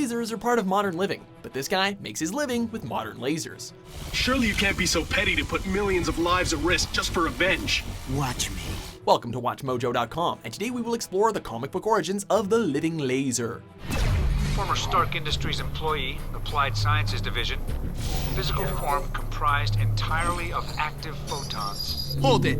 lasers are part of modern living, but this guy makes his living with modern lasers. Surely you can't be so petty to put millions of lives at risk just for revenge. Watch me. Welcome to WatchMojo.com, and today we will explore the comic book origins of the living laser. Former Stark Industries employee, Applied Sciences Division. Physical form comprised entirely of active photons. Hold it.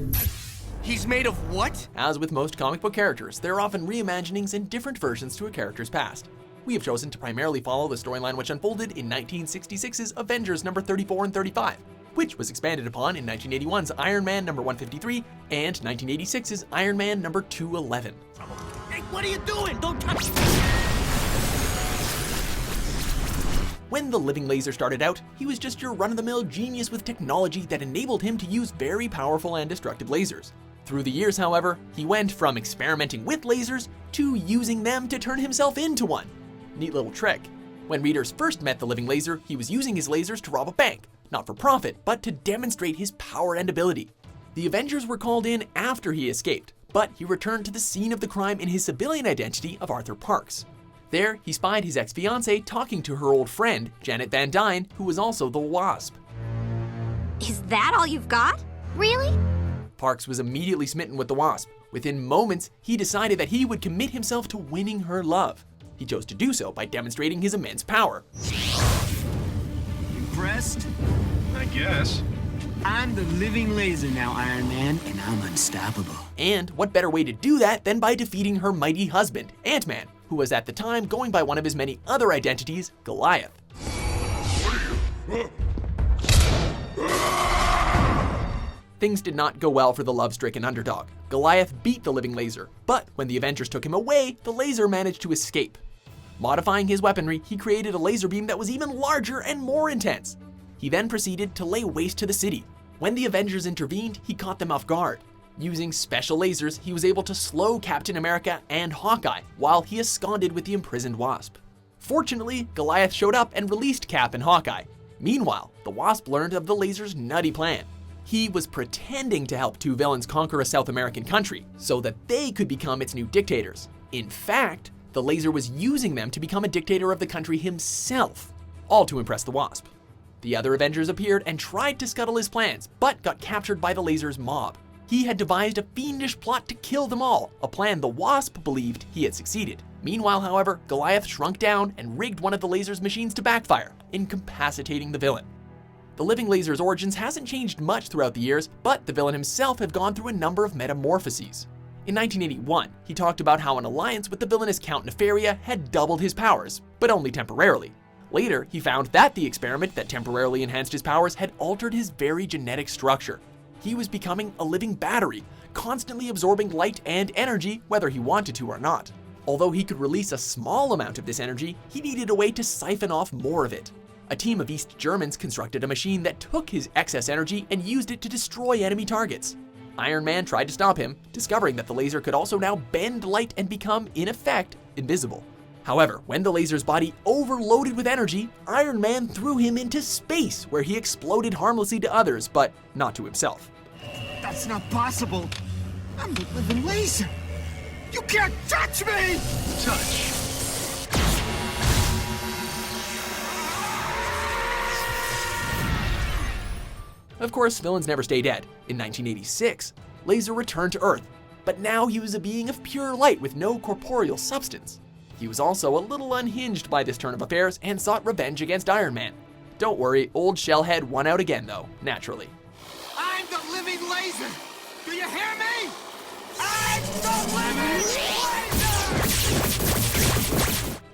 He's made of what? As with most comic book characters, there are often reimaginings and different versions to a character's past. We have chosen to primarily follow the storyline which unfolded in 1966's Avengers number 34 and 35, which was expanded upon in 1981's Iron Man number 153 and 1986's Iron Man number 211. Hey, what are you doing? Don't touch me! When the living laser started out, he was just your run-of-the-mill genius with technology that enabled him to use very powerful and destructive lasers. Through the years, however, he went from experimenting with lasers to using them to turn himself into one. Neat little trick. When readers first met the living laser, he was using his lasers to rob a bank, not for profit, but to demonstrate his power and ability. The Avengers were called in after he escaped, but he returned to the scene of the crime in his civilian identity of Arthur Parks. There, he spied his ex-fiancée talking to her old friend, Janet Van Dyne, who was also the Wasp. Is that all you've got? Really? Parks was immediately smitten with the Wasp. Within moments, he decided that he would commit himself to winning her love. He chose to do so by demonstrating his immense power. Impressed? I guess. I'm the living laser now, Iron Man, and I'm unstoppable. And what better way to do that than by defeating her mighty husband, Ant-Man, who was at the time going by one of his many other identities, Goliath. Things did not go well for the love-stricken underdog. Goliath beat the living laser, but when the Avengers took him away, the laser managed to escape. Modifying his weaponry, he created a laser beam that was even larger and more intense. He then proceeded to lay waste to the city. When the Avengers intervened, he caught them off guard. Using special lasers, he was able to slow Captain America and Hawkeye while he absconded with the imprisoned Wasp. Fortunately, Goliath showed up and released Cap and Hawkeye. Meanwhile, the Wasp learned of the laser's nutty plan. He was pretending to help two villains conquer a South American country so that they could become its new dictators. In fact, the laser was using them to become a dictator of the country himself, all to impress the Wasp. The other Avengers appeared and tried to scuttle his plans, but got captured by the laser's mob. He had devised a fiendish plot to kill them all, a plan the Wasp believed he had succeeded. Meanwhile, however, Goliath shrunk down and rigged one of the laser's machines to backfire, incapacitating the villain. The living laser's origins hasn't changed much throughout the years, but the villain himself had gone through a number of metamorphoses. In 1981, he talked about how an alliance with the villainous Count Nefaria had doubled his powers, but only temporarily. Later, he found that the experiment that temporarily enhanced his powers had altered his very genetic structure. He was becoming a living battery, constantly absorbing light and energy whether he wanted to or not. Although he could release a small amount of this energy, he needed a way to siphon off more of it. A team of East Germans constructed a machine that took his excess energy and used it to destroy enemy targets. Iron Man tried to stop him, discovering that the laser could also now bend light and become, in effect, invisible. However, when the laser's body overloaded with energy, Iron Man threw him into space, where he exploded harmlessly to others, but not to himself. That's not possible. I'm the living laser. You can't touch me! Touch. Of course, villains never stay dead. In 1986, Laser returned to Earth, but now he was a being of pure light with no corporeal substance. He was also a little unhinged by this turn of affairs and sought revenge against Iron Man. Don't worry, old Shellhead won out again though, naturally. I'm the living laser! Do you hear me? I'm the living laser!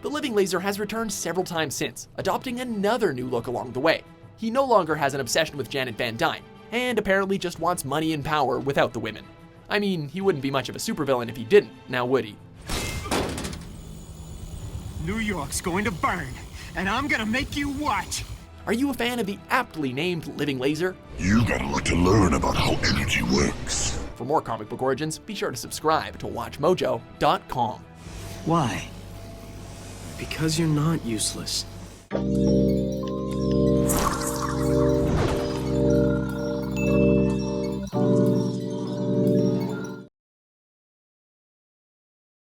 The living laser has returned several times since, adopting another new look along the way. He no longer has an obsession with Janet Van Dyne, and apparently just wants money and power without the women. I mean, he wouldn't be much of a supervillain if he didn't, now would he? New York's going to burn, and I'm gonna make you watch. Are you a fan of the aptly named Living Laser? You got a lot to learn about how energy works. For more comic book origins, be sure to subscribe to WatchMojo.com. Why? Because you're not useless.